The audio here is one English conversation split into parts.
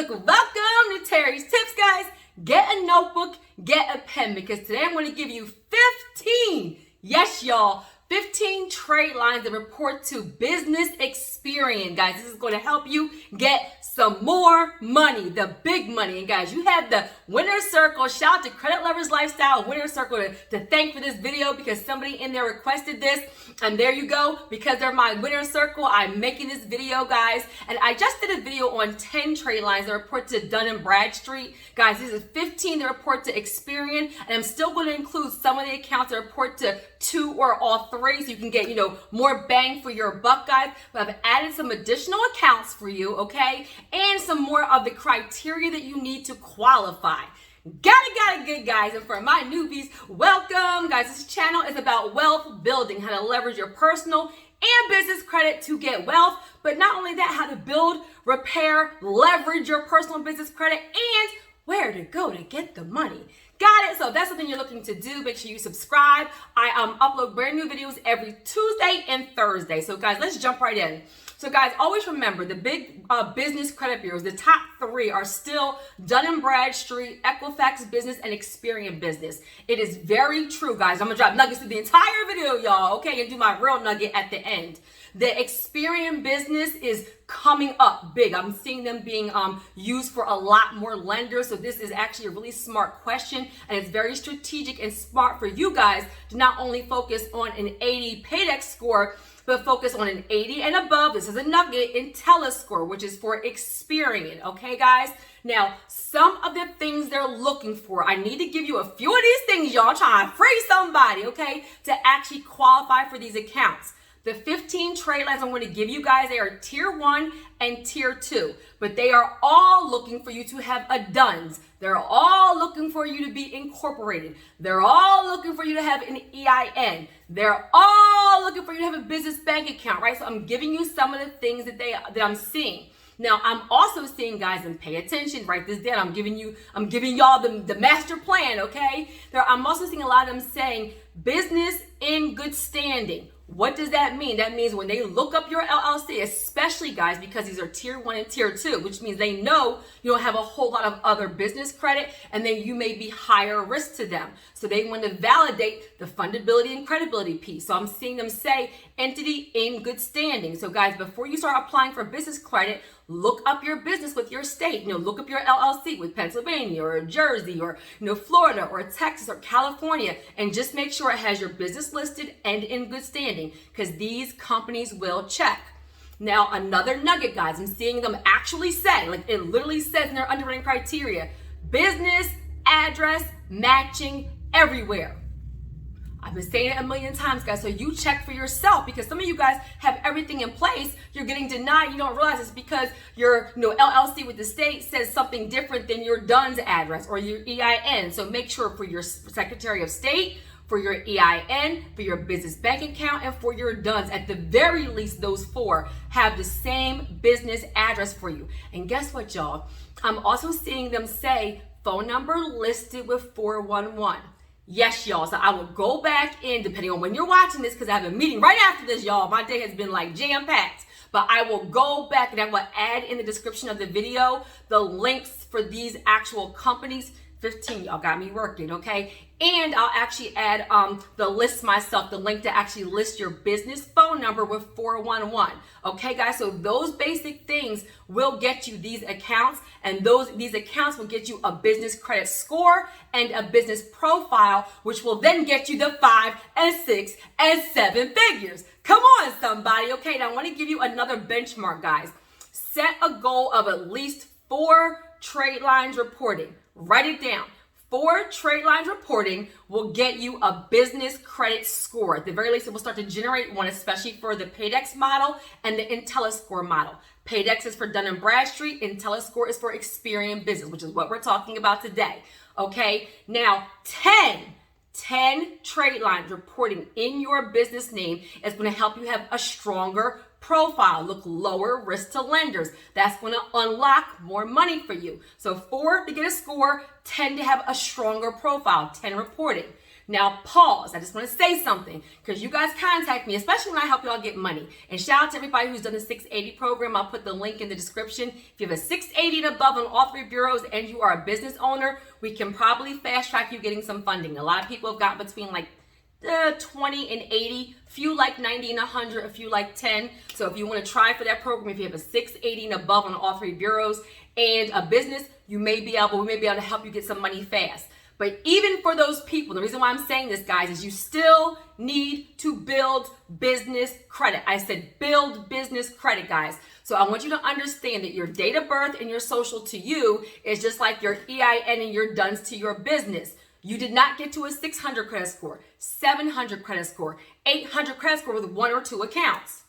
look, welcome to Terry's Tips, guys. Get a notebook, get a pen, because today I'm going to give you 15, yes y'all, 15 trade lines that report to Business EXPERIAN. Guys, this is going to help you get some more money, the big money. And guys, you have the winner circle. Shout out to Credit Lovers Lifestyle winner circle to thank for this video, because somebody in there requested this. And there you go. Because they're my winner circle, I'm making this video, guys. And I just did a video on 10 trade lines that report to Dun & Bradstreet. Guys, this is 15 that report to EXPERIAN. And I'm still going to include some of the accounts that report to 2 or all 3, so you can get, more bang for your buck, guys. But I've added some additional accounts for you, okay? And some more of the criteria that you need to qualify. Got it good, guys. And for my newbies, welcome. Guys, this channel is about wealth building, how to leverage your personal and business credit to get wealth. But not only that, how to build, repair, leverage your personal and business credit, and where to go to get the money. Got it? So if that's something you're looking to do, make sure you subscribe. I upload brand new videos every Tuesday and Thursday. So guys, let's jump right in. So guys, always remember the big business credit bureaus, the top 3 are still Dun & Bradstreet, Equifax Business, and EXPERIAN Business. It is very true, guys. I'm going to drop nuggets through the entire video, y'all, okay, and do my real nugget at the end. The EXPERIAN Business is coming up big. I'm seeing them being used for a lot more lenders. So this is actually a really smart question, and it's very strategic and smart for you guys to not only focus on an 80 PAYDEX score, but focus on an 80 and above. This is a nugget IntelliScore, which is for EXPERIAN. Okay, guys? Now, some of the things they're looking for, I need to give you a few of these things, y'all. Trying to free somebody, okay, to actually qualify for these accounts. The 15 trade lines I'm going to give you guys, they are tier 1 and tier 2, but they are all looking for you to have a DUNS. They're all looking for you to be incorporated. They're all looking for you to have an EIN. They're all looking for you to have a business bank account, right? So I'm giving you some of the things that I'm seeing. Now, I'm also seeing, guys, and pay attention, write this down. I'm giving y'all the master plan, okay? I'm also seeing a lot of them saying business in good standing. What does that mean? That means when they look up your LLC, especially, guys, because these are tier 1 and tier 2, which means they know you don't have a whole lot of other business credit, and then you may be higher risk to them. So they want to validate the fundability and credibility piece. So I'm seeing them say entity in good standing. So guys, before you start applying for business credit, look up your business with your state. Look up your LLC with Pennsylvania or Jersey or Florida or Texas or California, and just make sure it has your business listed and in good standing, because these companies will check. Now, another nugget, guys, I'm seeing them actually say, like it literally says in their underwriting criteria, business address matching everywhere. I've been saying it a million times, guys, so you check for yourself, because some of you guys have everything in place. You're getting denied. You don't realize it's because your LLC with the state says something different than your DUNS address or your EIN. So make sure for your Secretary of State, for your EIN, for your business bank account, and for your DUNS, at the very least, those 4 have the same business address for you. And guess what, y'all? I'm also seeing them say phone number listed with 411. Yes, y'all. So I will go back in, depending on when you're watching this, because I have a meeting right after this, y'all. My day has been like jam-packed. But I will go back and I will add in the description of the video the links for these actual companies. 15, y'all got me working, okay? And I'll actually add the list myself, the link to actually list your business phone number with 411. Okay, guys? So those basic things will get you these accounts, and these accounts will get you a business credit score and a business profile, which will then get you the 5 and 6 and 7 figures. Come on, somebody. Okay, now I want to give you another benchmark, guys. Set a goal of at least 4 trade lines reporting. Write it down. 4 trade lines reporting will get you a business credit score. At the very least, it will start to generate one, especially for the PAYDEX model and the IntelliScore model. PAYDEX is for Dun & Bradstreet. IntelliScore is for EXPERIAN Business, which is what we're talking about today. Okay, now 10 trade lines reporting in your business name is going to help you have a stronger profile, look lower risk to lenders. That's going to unlock more money for you. So 4 to get a score, 10 to have a stronger profile, 10 reporting. Now pause. I just want to say something because you guys contact me, especially when I help y'all get money. And shout out to everybody who's done the 680 program. I'll put the link in the description. If you have a 680 and above on all 3 bureaus and you are a business owner, we can probably fast track you getting some funding. A lot of people have gotten between like 20 and 80, few like 90 and 100, a few like 10. So if you want to try for that program, if you have a 680 and above on all 3 bureaus and a business, we may be able to help you get some money fast. But even for those people, the reason why I'm saying this, guys, is you still need to build business credit. I said build business credit, guys. So I want you to understand that your date of birth and your social to you is just like your EIN and your DUNS to your business. You did not get to a 600 credit score, 700 credit score, 800 credit score with 1 or 2 accounts.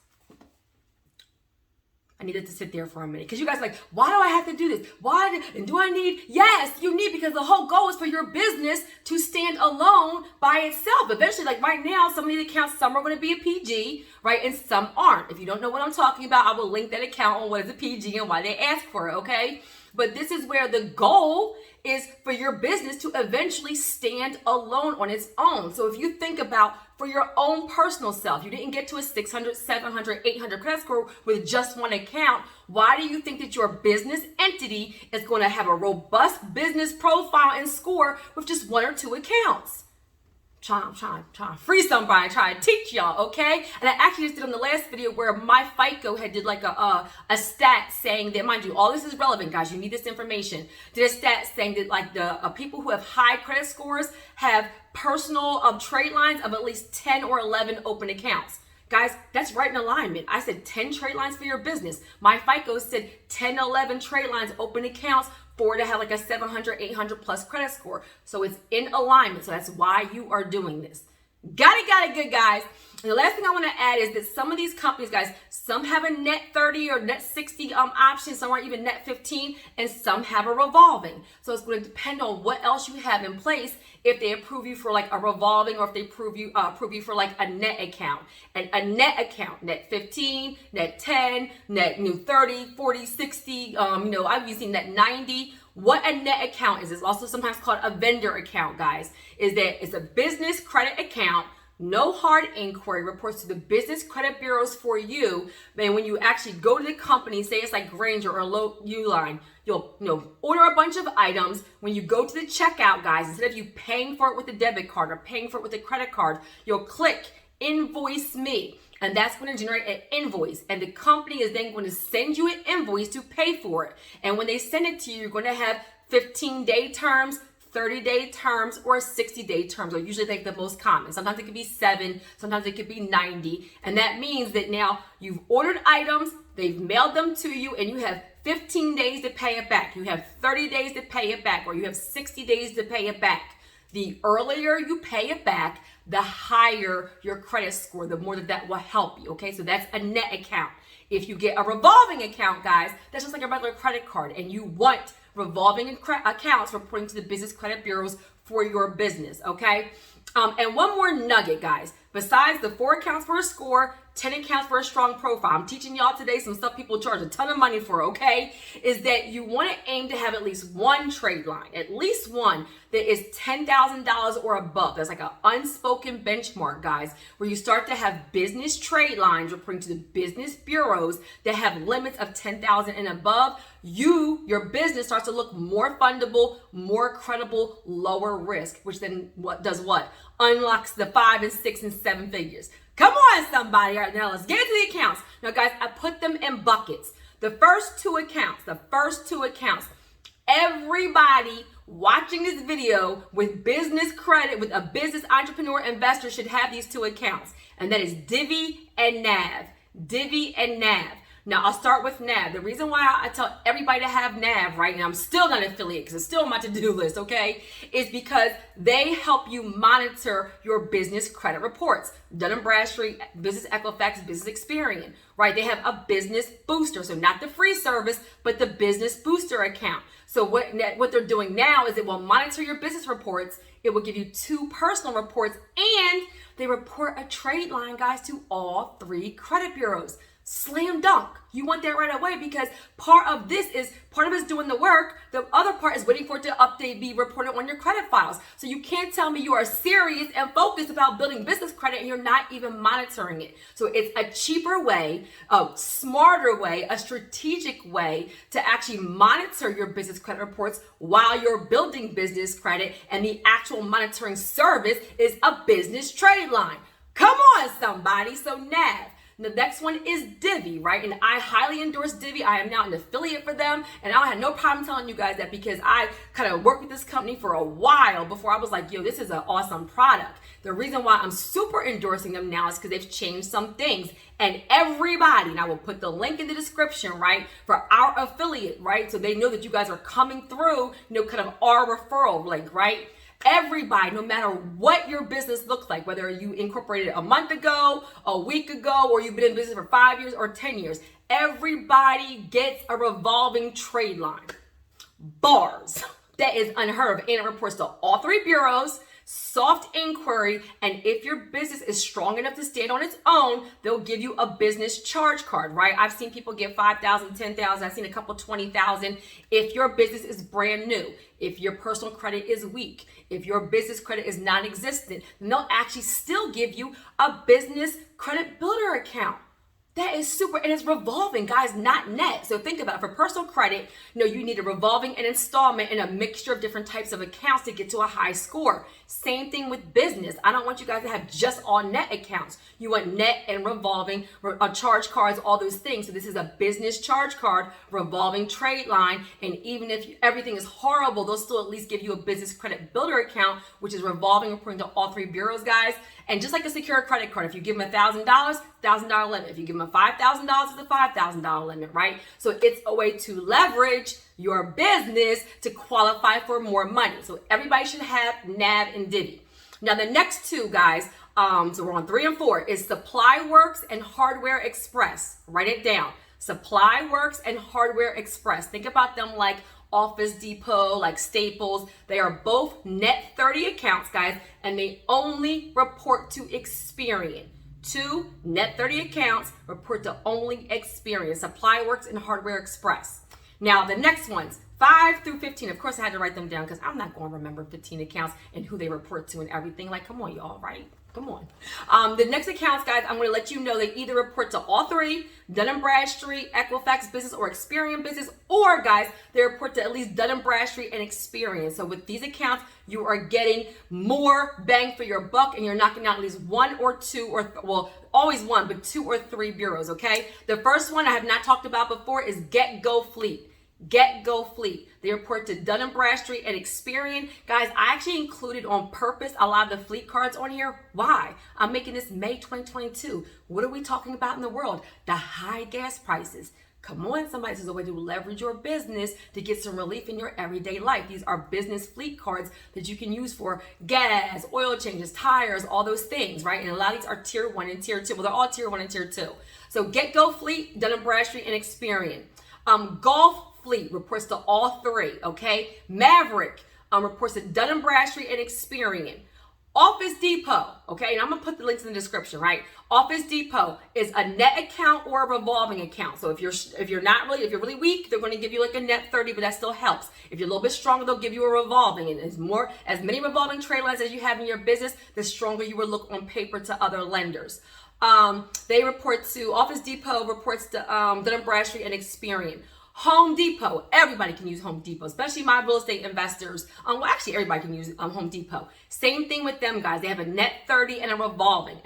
I needed to sit there for a minute because you guys are like, why do I have to do this? And do I need? Yes, you need, because the whole goal is for your business to stand alone by itself. Eventually, like right now, some of these accounts, some are going to be a PG, right? And some aren't. If you don't know what I'm talking about, I will link that account on what is a PG and why they ask for it, okay? But this is where the goal is for your business to eventually stand alone on its own. So if you think about for your own personal self, you didn't get to a 600, 700, 800 credit score with just 1 account. Why do you think that your business entity is going to have a robust business profile and score with just 1 or 2 accounts? I'm trying to free somebody, trying to teach y'all, okay? And I actually just did on the last video where my FICO had did like a stat saying that, mind you, all this is relevant, guys. You need this information. Did a stat saying that like the people who have high credit scores have personal trade lines of at least 10 or 11 open accounts. Guys, that's right in alignment. I said 10 trade lines for your business. My FICO said 10, 11 trade lines, open accounts, for to have like a 700, 800 plus credit score. So it's in alignment. So that's why you are doing this. Got it good, guys. And the last thing I want to add is that some of these companies, guys, some have a net 30 or net 60 option, some are even net 15, and some have a revolving. So it's going to depend on what else you have in place if they approve you for like a revolving or if they approve you for like a net account. And a net account, net 15, net 10, net 30, 40, 60, I've even seen net 90. What a net account is also sometimes called a vendor account, guys, is that it's a business credit account. No hard inquiry, reports to the business credit bureaus for you. Then when you actually go to the company, say it's like Granger or Uline, you'll order a bunch of items. When you go to the checkout, guys, instead of you paying for it with a debit card or paying for it with a credit card, you'll click invoice me. And that's going to generate an invoice. And the company is then going to send you an invoice to pay for it. And when they send it to you, you're going to have 15-day terms, 30-day terms, or 60-day terms are usually like the most common. Sometimes it could be 7, sometimes it could be 90. And that means that now you've ordered items, they've mailed them to you, and you have 15 days to pay it back. You have 30 days to pay it back, or you have 60 days to pay it back. The earlier you pay it back, the higher your credit score, the more that will help you, okay? So that's a net account. If you get a revolving account, guys, that's just like a regular credit card, and you want revolving accounts reporting to the business credit bureaus for your business, okay? And one more nugget, guys. Besides the 4 accounts for a score, 10 accounts for a strong profile, I'm teaching y'all today some stuff people charge a ton of money for, okay? Is that you want to aim to have at least 1 trade line, at least one that is $10,000 or above. That's like an unspoken benchmark, guys, where you start to have business trade lines reporting to the business bureaus that have limits of $10,000 and above. Your business starts to look more fundable, more credible, lower risk, which then unlocks the 5 and 6 and 7 figures. Come on, somebody. All right, now let's get into the accounts. Now, guys, I put them in buckets. The first two accounts, everybody watching this video with business credit, with a business entrepreneur investor should have these 2 accounts. And that is Divvy and Nav. Divvy and Nav. Now, I'll start with Nav. The reason why I tell everybody to have Nav, right, and I'm still not an affiliate because it's still on my to-do list, okay, is because they help you monitor your business credit reports. Dun & Bradstreet, Business Equifax, Business EXPERIAN, right? They have a business booster. So not the free service, but the business booster account. So what they're doing now is it will monitor your business reports. It will give you 2 personal reports, and they report a trade line, guys, to all 3 credit bureaus. Slam dunk. You want that right away because part of it's doing the work. The other part is waiting for it to update, be reported on your credit files. So you can't tell me you are serious and focused about building business credit and you're not even monitoring it. So it's a cheaper way, a smarter way, a strategic way to actually monitor your business credit reports while you're building business credit, and the actual monitoring service is a business trade line. Come on, somebody. So Nav. The next one is Divvy, right? And I highly endorse Divvy. I am now an affiliate for them. And I had no problem telling you guys that because I kind of worked with this company for a while before I was like, yo, this is an awesome product. The reason why I'm super endorsing them now is because they've changed some things. And everybody, and I will put the link in the description, right, for our affiliate, right? So they know that you guys are coming through, kind of our referral link, right? Everybody, no matter what your business looks like, whether you incorporated a month ago, a week ago, or you've been in business for 5 years or 10 years, everybody gets a revolving trade line. Bars. That is unheard of. And it reports to all 3 bureaus, soft inquiry, and if your business is strong enough to stand on its own, they'll give you a business charge card, right? I've seen people get 5,000, 10,000. I've seen a couple 20,000. If your business is brand new, if your personal credit is weak, if your business credit is non-existent, then they'll actually still give you a business credit builder account. That is super, and it's revolving, guys, not net. So think about it. For personal credit, you need a revolving and installment and a mixture of different types of accounts to get to a high score. Same thing with business. I don't want you guys to have just all net accounts. You want net and revolving, charge cards, all those things. So this is a business charge card, revolving trade line, and even if everything is horrible, they'll still at least give you a business credit builder account, which is revolving according to all 3 bureaus, guys. And just like a secure credit card, if you give them $1,000, $1,000 limit. If you give them $5,000, it's a $5,000 limit, right? So it's a way to leverage your business to qualify for more money. So everybody should have Nav and Divvy. Now the next 2, guys, so we're on 3 and 4, is Supply Works and Hardware Express. Write it down. Supply Works and Hardware Express. Think about them like Office Depot, like Staples. They are both net 30 accounts, guys, and they only report to EXPERIAN. 2 net 30 accounts report to only EXPERIAN. Supply Works and Hardware Express. Now the next ones, 5 through 15. Of course, I had to write them down because I'm not going to remember 15 accounts and who they report to and everything. Like, come on, y'all, right? Come on. The next accounts, guys, I'm going to let you know they either report to all 3, Dun & Bradstreet, Equifax Business, or EXPERIAN Business, or, guys, they report to at least Dun & Bradstreet and EXPERIAN. So with these accounts, you are getting more bang for your buck, and you're knocking out at least 1 or 2, or, well, always 1, but 2 or 3 bureaus, okay? The first one I have not talked about before is Gulph Fleet. Gulph Fleet. They report to Dun & Bradstreet and EXPERIAN. Guys, I actually included on purpose a lot of the fleet cards on here. Why? I'm making this May 2022. What are we talking about in the world? The high gas prices. Come on, somebody. This is a way to leverage your business to get some relief in your everyday life. These are business fleet cards that you can use for gas, oil changes, tires, all those things, right? And a lot of these are tier 1 and tier 2. Well, they're all tier 1 and tier 2. So Gulph Fleet, Dun & Bradstreet, and EXPERIAN. Gulf Fleet reports to all 3, okay? Maverik reports to Dun & Bradstreet and EXPERIAN. Office Depot, okay? And I'm gonna put the links in the description, right? Office Depot is a net account or a revolving account. So if you're really weak, they're gonna give you like a net 30, but that still helps. If you're a little bit stronger, they'll give you a revolving. And as many revolving trade lines as you have in your business, the stronger you will look on paper to other lenders. They report to Office Depot, reports to Dun & Bradstreet and EXPERIAN. Home Depot, everybody can use Home Depot, especially my real estate investors. Well, actually, everybody can use Home Depot. Same thing with them, guys. They have a net 30 and a revolving,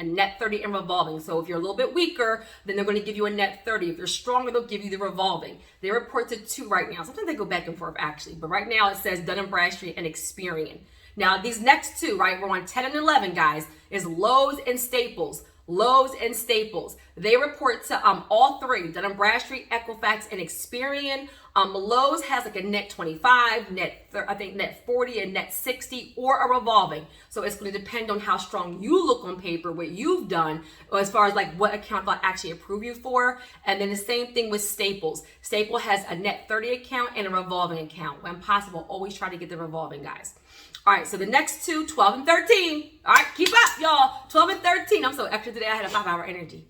So if you're a little bit weaker, then they're going to give you a net 30. If you're stronger, they'll give you the revolving. They report to 2 right now. Sometimes they go back and forth, actually. But right now, it says Dun & Bradstreet and EXPERIAN. Now, these next 2, right, we're on 10 and 11, guys, is Lowe's and Staples. Lowe's and Staples. They report to all 3, Dun & Bradstreet, Equifax, and EXPERIAN. Lowe's has like a net 25, net 40, and net 60, or a revolving. So it's going to depend on how strong you look on paper, what you've done, as far as like what account they'll actually approve you for. And then the same thing with Staples. Staples has a net 30 account and a revolving account. When possible, always try to get the revolving, guys. All right, so the next 2, 12 and 13. All right, keep up, y'all. 12 and 13. I'm so extra today. I had a 5-hour energy.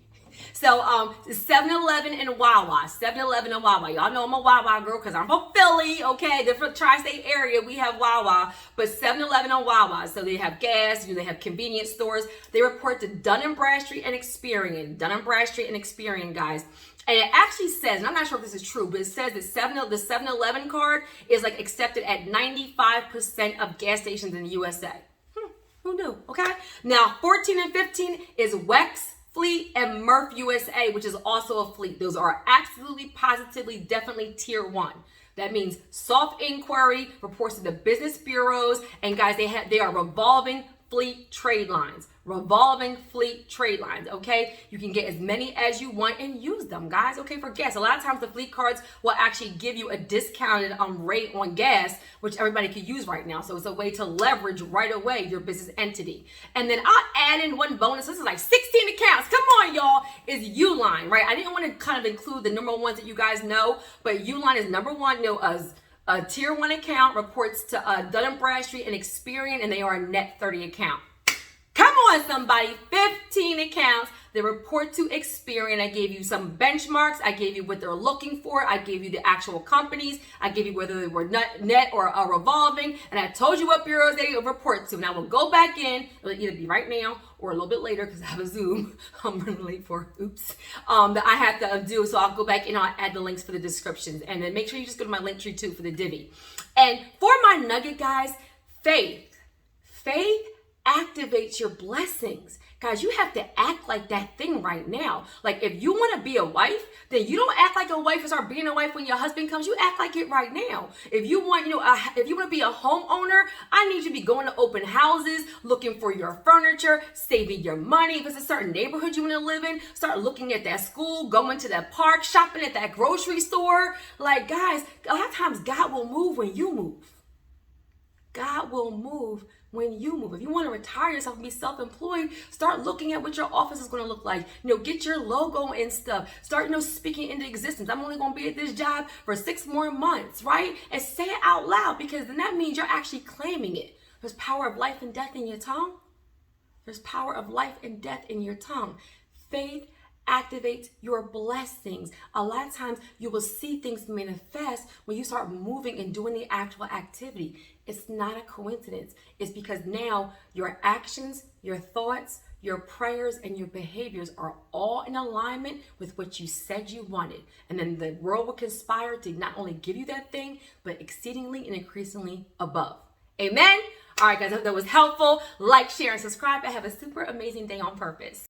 So 7-Eleven and WaWa. 7-Eleven and WaWa. Y'all know I'm a WaWa girl because I'm from Philly, okay? Different tri-state area, we have WaWa. But 7-Eleven and WaWa. So they have gas, they have convenience stores. They report to Dun & Bradstreet and Experian. Dun & Bradstreet and Experian, guys. And it actually says, and I'm not sure if this is true, but it says that the 7-Eleven card is like accepted at 95% of gas stations in the USA. Who knew? Okay. Now 14 and 15 is Wex Fleet and Murph USA, which is also a fleet. Those are absolutely, positively, definitely tier 1. That means soft inquiry, reports to the business bureaus, and guys, they are revolving fleet trade lines. Revolving fleet trade lines, okay? You can get as many as you want and use them, guys, okay, for gas. A lot of times the fleet cards will actually give you a discounted rate on gas, which everybody could use right now. So it's a way to leverage right away your business entity. And then I'll add in one bonus. This is like 16 accounts. Come on, y'all. Is Uline, right? I didn't want to kind of include the number ones that you guys know, but Uline is number one, as a tier 1 account, reports to Dun & Bradstreet and Experian, and they are a net 30 account. Come on, somebody. 15 accounts. They report to Experian. I gave you some benchmarks. I gave you what they're looking for. I gave you the actual companies. I gave you whether they were net or revolving. And I told you what bureaus they report to. Now we'll go back in. It'll either be right now or a little bit later because I have a Zoom I'm running late for. Oops. That I have to do. So I'll go back and I'll add the links for the descriptions. And then make sure you just go to my link tree too for the Divvy. And for my nugget, guys, faith activates your blessings. Guys, you have to act like that thing right now. Like if you want to be a wife, then you don't act like a wife and start being a wife when your husband comes. You act like it right now. If you want, if you want to be a homeowner, I need you to be going to open houses, looking for your furniture, saving your money. If it's a certain neighborhood you want to live in, start looking at that school, going to that park, shopping at that grocery store. Like guys, a lot of times God will move when you move. God will move when you move. If you want to retire yourself and be self-employed, start looking at what your office is going to look like. Get your logo and stuff. Start, speaking into existence. I'm only going to be at this job for 6 more months, right? And say it out loud, because then that means you're actually claiming it. There's power of life and death in your tongue. There's power of life and death in your tongue. Faith activates your blessings. A lot of times you will see things manifest when you start moving and doing the actual activity. It's not a coincidence. It's because now your actions, your thoughts, your prayers, and your behaviors are all in alignment with what you said you wanted. And then the world will conspire to not only give you that thing, but exceedingly and increasingly above. Amen? All right, guys, I hope that was helpful. Like, share, and subscribe. And have a super amazing day on purpose.